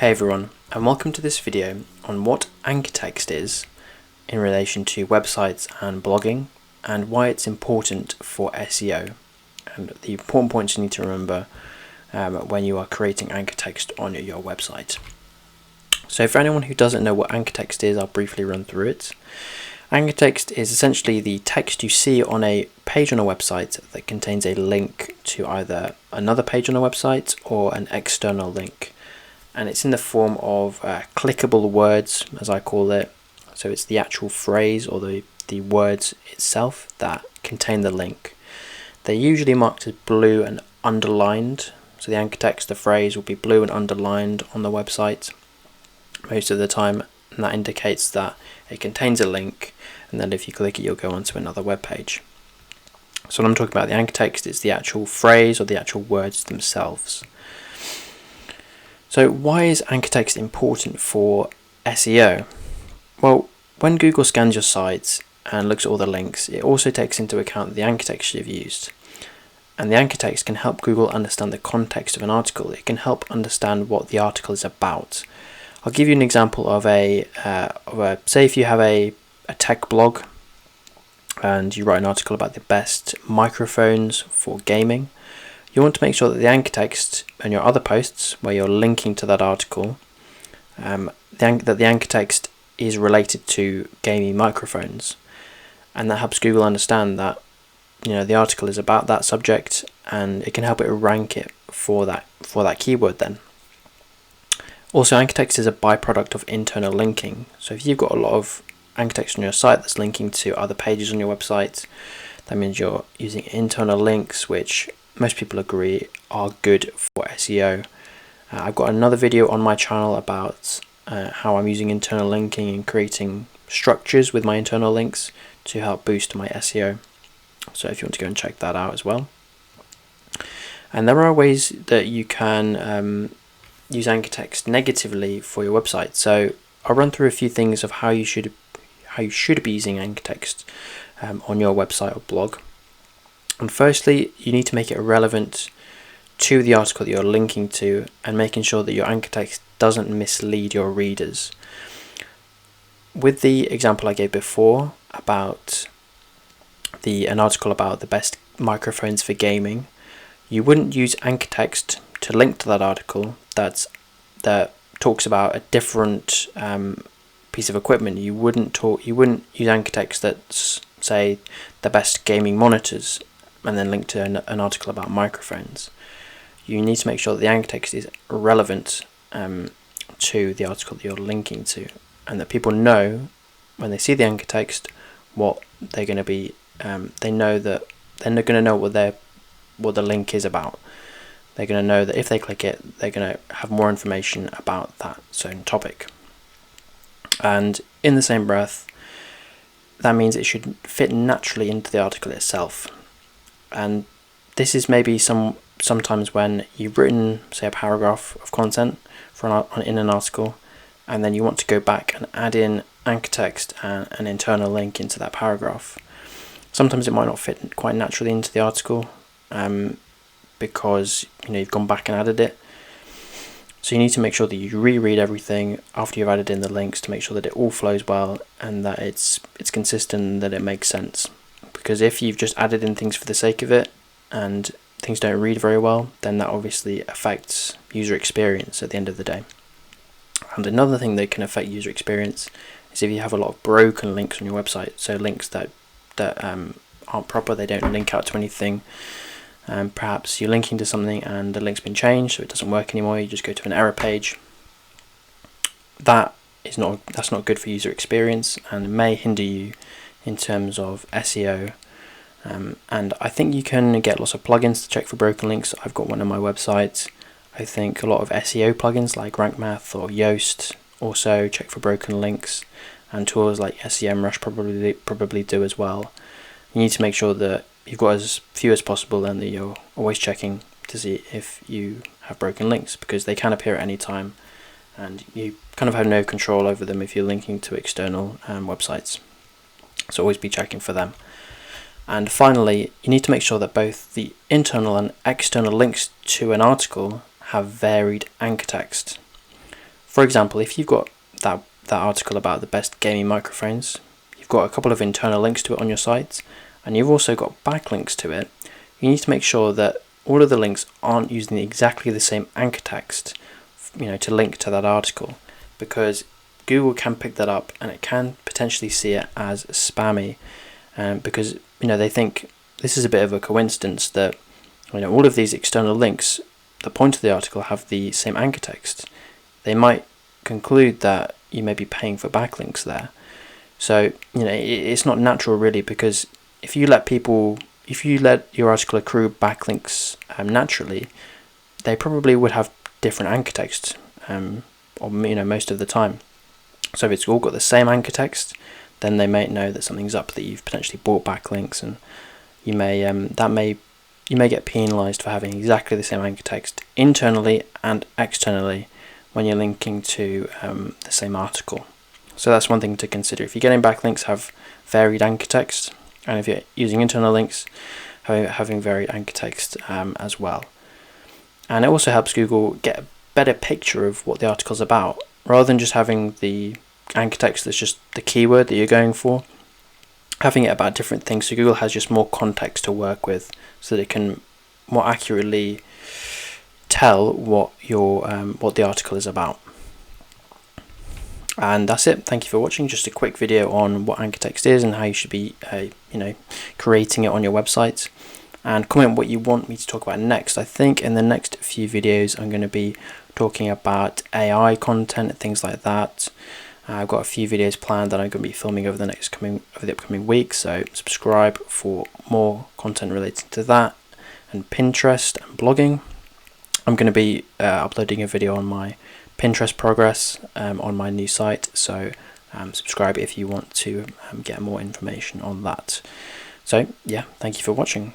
Hey everyone, and welcome to this video on what anchor text is in relation to websites and blogging, and why it's important for SEO, and the important points you need to remember when you are creating anchor text on your website. So for anyone who doesn't know what anchor text is, I'll briefly run through it. Anchor text is essentially the text you see on a page on a website that contains a link to either another page on a website or an external link. And it's in the form of clickable words, as I call it. So it's the actual phrase or the words itself that contain the link. They're usually marked as blue and underlined. So the anchor text, the phrase, will be blue and underlined on the website most of the time, and that indicates that it contains a link, and then if you click it, you'll go onto another web page. So when I'm talking about the anchor text, it's the actual phrase or the actual words themselves. So why is anchor text important for SEO? Well, when Google scans your site and looks at all the links, it also takes into account the anchor text you've used. And the anchor text can help Google understand the context of an article. It can help understand what the article is about. I'll give you an example of say if you have a tech blog and you write an article about the best microphones for gaming. You want to make sure that the anchor text and your other posts where you're linking to that article, that the anchor text is related to gaming microphones, and that helps Google understand that the article is about that subject, and it can help it rank it for that keyword then. Also, anchor text is a byproduct of internal linking. So if you've got a lot of anchor text on your site that's linking to other pages on your website, that means you're using internal links, which most people agree are good for SEO. I've got another video on my channel about how I'm using internal linking and creating structures with my internal links to help boost my SEO. So if you want to go and check that out as well. And there are ways that you can use anchor text negatively for your website. So I'll run through a few things of how you should be using anchor text on your website or blog. And firstly, you need to make it relevant to the article that you're linking to, and making sure that your anchor text doesn't mislead your readers. With the example I gave before about an article about the best microphones for gaming, you wouldn't use anchor text to link to that article that talks about a different piece of equipment. You wouldn't use anchor text that's, say, the best gaming monitors, and then link to an article about microphones. You need to make sure that the anchor text is relevant to the article that you're linking to, and that people know when they see the anchor text what they're going to be. They know that they're going to know what the link is about. They're going to know that if they click it, they're going to have more information about that certain topic. And in the same breath, that means it should fit naturally into the article itself. And this is maybe sometimes when you've written, say, a paragraph of content in an article, and then you want to go back and add in anchor text and an internal link into that paragraph. Sometimes it might not fit quite naturally into the article because you've gone back and added it. So you need to make sure that you reread everything after you've added in the links to make sure that it all flows well and that it's consistent and that it makes sense. Because if you've just added in things for the sake of it and things don't read very well, then that obviously affects user experience at the end of the day. And another thing that can affect user experience is if you have a lot of broken links on your website. So links that aren't proper, they don't link out to anything. Perhaps you're linking to something and the link's been changed, so it doesn't work anymore. You just go to an error page. That's not good for user experience and may hinder you in terms of SEO. And I think you can get lots of plugins to check for broken links. I've got one on my website. I think a lot of SEO plugins like Rank Math or Yoast also check for broken links, and tools like SEMrush probably do as well. You need to make sure that you've got as few as possible and that you're always checking to see if you have broken links, because they can appear at any time and you kind of have no control over them if you're linking to external websites. So always be checking for them. And finally, you need to make sure that both the internal and external links to an article have varied anchor text. For example, if you've got that article about the best gaming microphones, you've got a couple of internal links to it on your site, and you've also got backlinks to it, you need to make sure that all of the links aren't using exactly the same anchor text, to link to that article, because Google can pick that up and it can potentially see it as spammy, because they think this is a bit of a coincidence that all of these external links, the point of the article, have the same anchor text. They might conclude that you may be paying for backlinks there. So it's not natural really, because if you let your article accrue backlinks naturally, they probably would have different anchor text, or most of the time. So if it's all got the same anchor text, then they may know that something's up, that you've potentially bought backlinks, and you may get penalised for having exactly the same anchor text internally and externally when you're linking to the same article. So that's one thing to consider. If you're getting backlinks, have varied anchor text, and if you're using internal links, having varied anchor text as well. And it also helps Google get a better picture of what the article's about, rather than just having the anchor text that's just the keyword that you're going for, having it about different things, so Google has just more context to work with, so that it can more accurately tell what the article is about. And that's it. Thank you for watching. Just a quick video on what anchor text is and how you should be creating it on your website. And comment what you want me to talk about next. I think in the next few videos I'm going to be talking about AI content and things like that. I've got a few videos planned that I'm going to be filming over the upcoming weeks, so subscribe for more content related to that, and Pinterest and blogging. I'm going to be uploading a video on my Pinterest progress on my new site, so subscribe if you want to get more information on that. So yeah, thank you for watching.